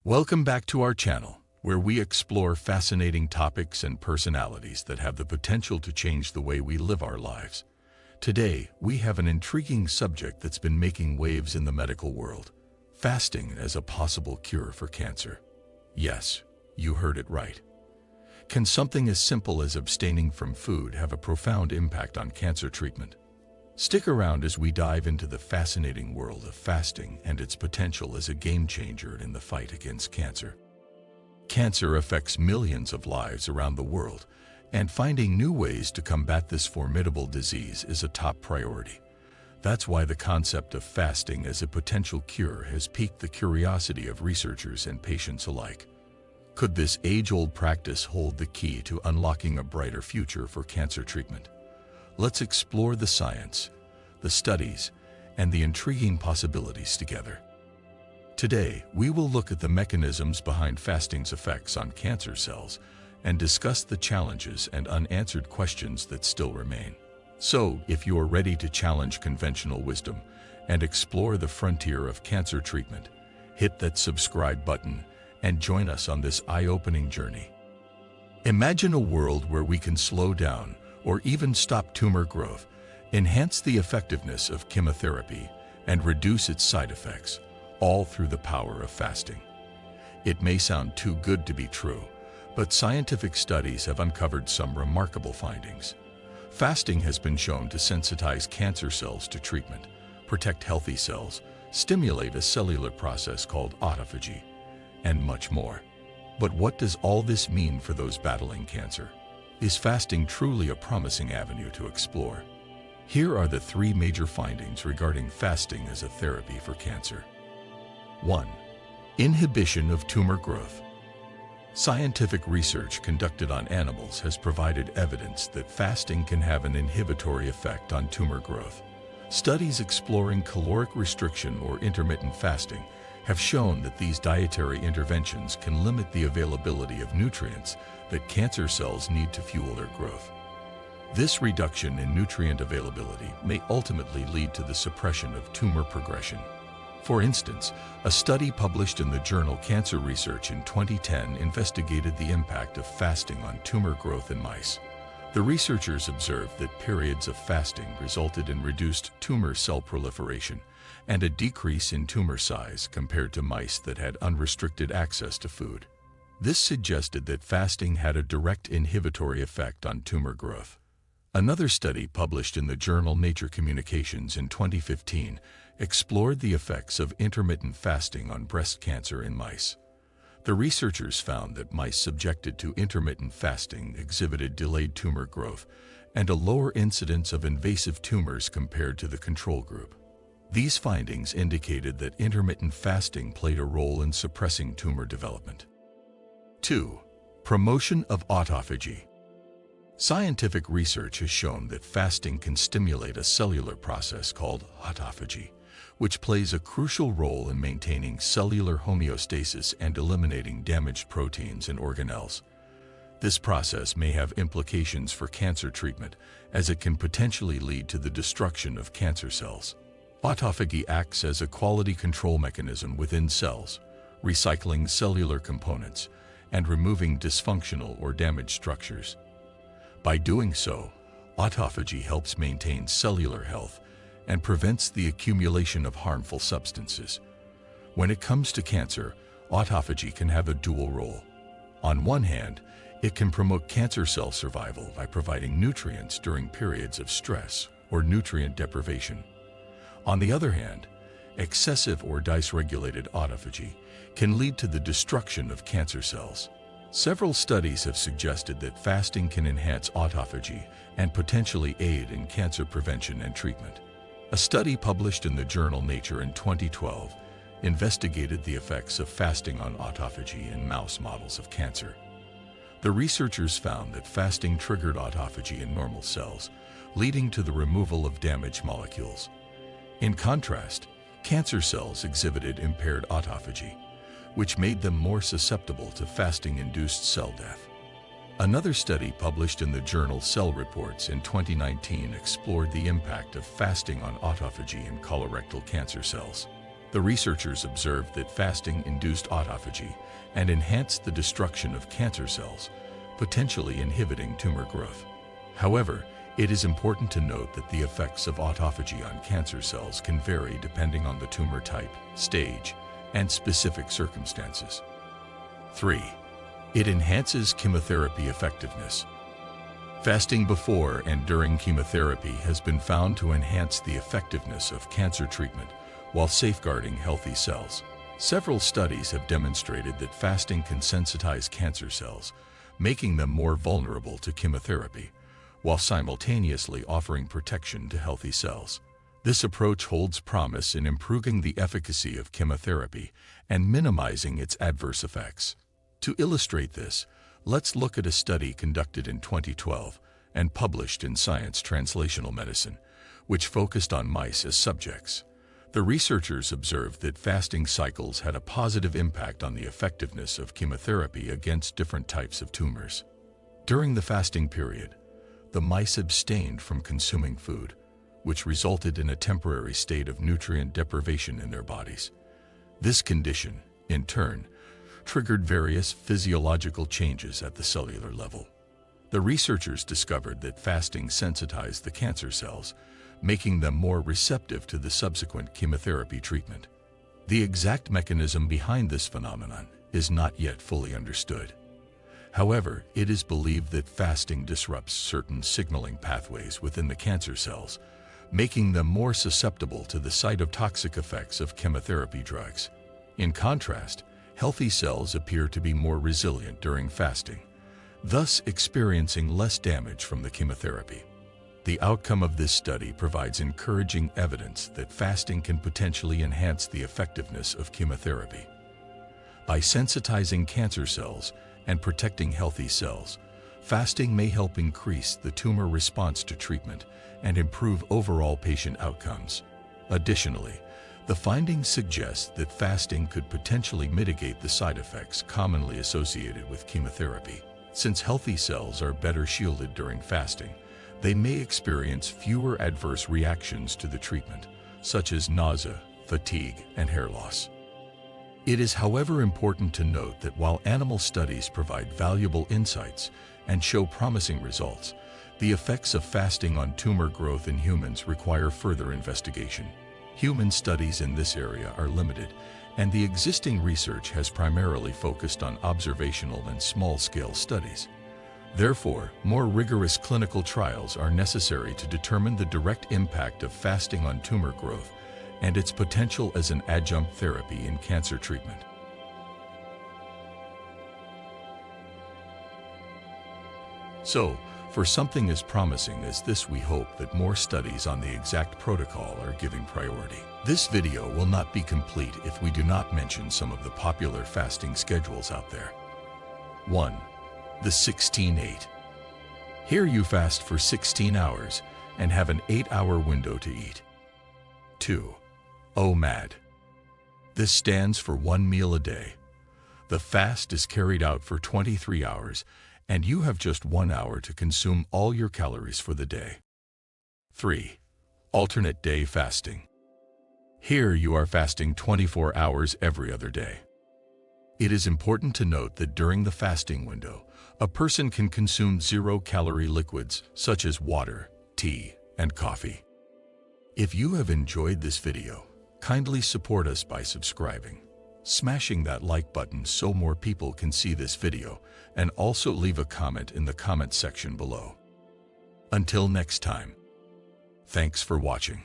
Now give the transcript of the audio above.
Welcome back to our channel, where we explore fascinating topics and personalities that have the potential to change the way we live our lives. Today, we have an intriguing subject that's been making waves in the medical world: fasting as a possible cure for cancer. Yes, you heard it right. Can something as simple as abstaining from food have a profound impact on cancer treatment? Stick around as we dive into the fascinating world of fasting and its potential as a game-changer in the fight against cancer. Cancer affects millions of lives around the world, and finding new ways to combat this formidable disease is a top priority. That's why the concept of fasting as a potential cure has piqued the curiosity of researchers and patients alike. Could this age-old practice hold the key to unlocking a brighter future for cancer treatment? Let's explore the science, the studies, and the intriguing possibilities together. Today, we will look at the mechanisms behind fasting's effects on cancer cells and discuss the challenges and unanswered questions that still remain. So, if you are ready to challenge conventional wisdom and explore the frontier of cancer treatment, hit that subscribe button and join us on this eye-opening journey. Imagine a world where we can slow down or even stop tumor growth, enhance the effectiveness of chemotherapy, and reduce its side effects, all through the power of fasting. It may sound too good to be true, but scientific studies have uncovered some remarkable findings. Fasting has been shown to sensitize cancer cells to treatment, protect healthy cells, stimulate a cellular process called autophagy, and much more. But what does all this mean for those battling cancer? Is fasting truly a promising avenue to explore? Here are the three major findings regarding fasting as a therapy for cancer. 1. Inhibition of tumor growth. Scientific research conducted on animals has provided evidence that fasting can have an inhibitory effect on tumor growth. Studies exploring caloric restriction or intermittent fasting have shown that these dietary interventions can limit the availability of nutrients that cancer cells need to fuel their growth. This reduction in nutrient availability may ultimately lead to the suppression of tumor progression. For instance, a study published in the journal Cancer Research in 2010 investigated the impact of fasting on tumor growth in mice. The researchers observed that periods of fasting resulted in reduced tumor cell proliferation and a decrease in tumor size compared to mice that had unrestricted access to food. This suggested that fasting had a direct inhibitory effect on tumor growth. Another study published in the journal Nature Communications in 2015 explored the effects of intermittent fasting on breast cancer in mice. The researchers found that mice subjected to intermittent fasting exhibited delayed tumor growth and a lower incidence of invasive tumors compared to the control group. These findings indicated that intermittent fasting played a role in suppressing tumor development. 2. Promotion of autophagy. Scientific research has shown that fasting can stimulate a cellular process called autophagy, which plays a crucial role in maintaining cellular homeostasis and eliminating damaged proteins and organelles. This process may have implications for cancer treatment, as it can potentially lead to the destruction of cancer cells. Autophagy acts as a quality control mechanism within cells, recycling cellular components and removing dysfunctional or damaged structures. By doing so, autophagy helps maintain cellular health and prevents the accumulation of harmful substances. When it comes to cancer, autophagy can have a dual role. On one hand, it can promote cancer cell survival by providing nutrients during periods of stress or nutrient deprivation. On the other hand, excessive or dysregulated autophagy can lead to the destruction of cancer cells. Several studies have suggested that fasting can enhance autophagy and potentially aid in cancer prevention and treatment. A study published in the journal Nature in 2012 investigated the effects of fasting on autophagy in mouse models of cancer. The researchers found that fasting triggered autophagy in normal cells, leading to the removal of damaged molecules. In contrast, cancer cells exhibited impaired autophagy, which made them more susceptible to fasting-induced cell death. Another study published in the journal Cell Reports in 2019 explored the impact of fasting on autophagy in colorectal cancer cells. The researchers observed that fasting induced autophagy and enhanced the destruction of cancer cells, potentially inhibiting tumor growth. However, it is important to note that the effects of autophagy on cancer cells can vary depending on the tumor type, stage, and specific circumstances. 3. It enhances chemotherapy effectiveness. Fasting before and during chemotherapy has been found to enhance the effectiveness of cancer treatment while safeguarding healthy cells. Several studies have demonstrated that fasting can sensitize cancer cells, making them more vulnerable to chemotherapy, while simultaneously offering protection to healthy cells. This approach holds promise in improving the efficacy of chemotherapy and minimizing its adverse effects. To illustrate this, let's look at a study conducted in 2012 and published in Science Translational Medicine, which focused on mice as subjects. The researchers observed that fasting cycles had a positive impact on the effectiveness of chemotherapy against different types of tumors. During the fasting period, the mice abstained from consuming food, which resulted in a temporary state of nutrient deprivation in their bodies. This condition, in turn, triggered various physiological changes at the cellular level. The researchers discovered that fasting sensitized the cancer cells, making them more receptive to the subsequent chemotherapy treatment. The exact mechanism behind this phenomenon is not yet fully understood. However, it is believed that fasting disrupts certain signaling pathways within the cancer cells, making them more susceptible to the cytotoxic effects of chemotherapy drugs. In contrast, healthy cells appear to be more resilient during fasting, thus experiencing less damage from the chemotherapy. The outcome of this study provides encouraging evidence that fasting can potentially enhance the effectiveness of chemotherapy. By sensitizing cancer cells and protecting healthy cells, fasting may help increase the tumor response to treatment and improve overall patient outcomes. Additionally, the findings suggest that fasting could potentially mitigate the side effects commonly associated with chemotherapy. Since healthy cells are better shielded during fasting, they may experience fewer adverse reactions to the treatment, such as nausea, fatigue, and hair loss. It is, however, important to note that while animal studies provide valuable insights and show promising results, the effects of fasting on tumor growth in humans require further investigation. Human studies in this area are limited, and the existing research has primarily focused on observational and small-scale studies. Therefore, more rigorous clinical trials are necessary to determine the direct impact of fasting on tumor growth and its potential as an adjunct therapy in cancer treatment. So, for something as promising as this, we hope that more studies on the exact protocol are given priority. This video will not be complete if we do not mention some of the popular fasting schedules out there. 1. The 16-8. Here you fast for 16 hours and have an 8-hour window to eat. 2. OMAD. This stands for 1 meal a day. The fast is carried out for 23 hours and you have just 1 hour to consume all your calories for the day. 3. Alternate day fasting. Here you are fasting 24 hours every other day. It is important to note that during the fasting window, a person can consume zero-calorie liquids such as water, tea, and coffee. If you have enjoyed this video, kindly support us by subscribing, smashing that like button so more people can see this video, and also leave a comment in the comment section below. Until next time, thanks for watching.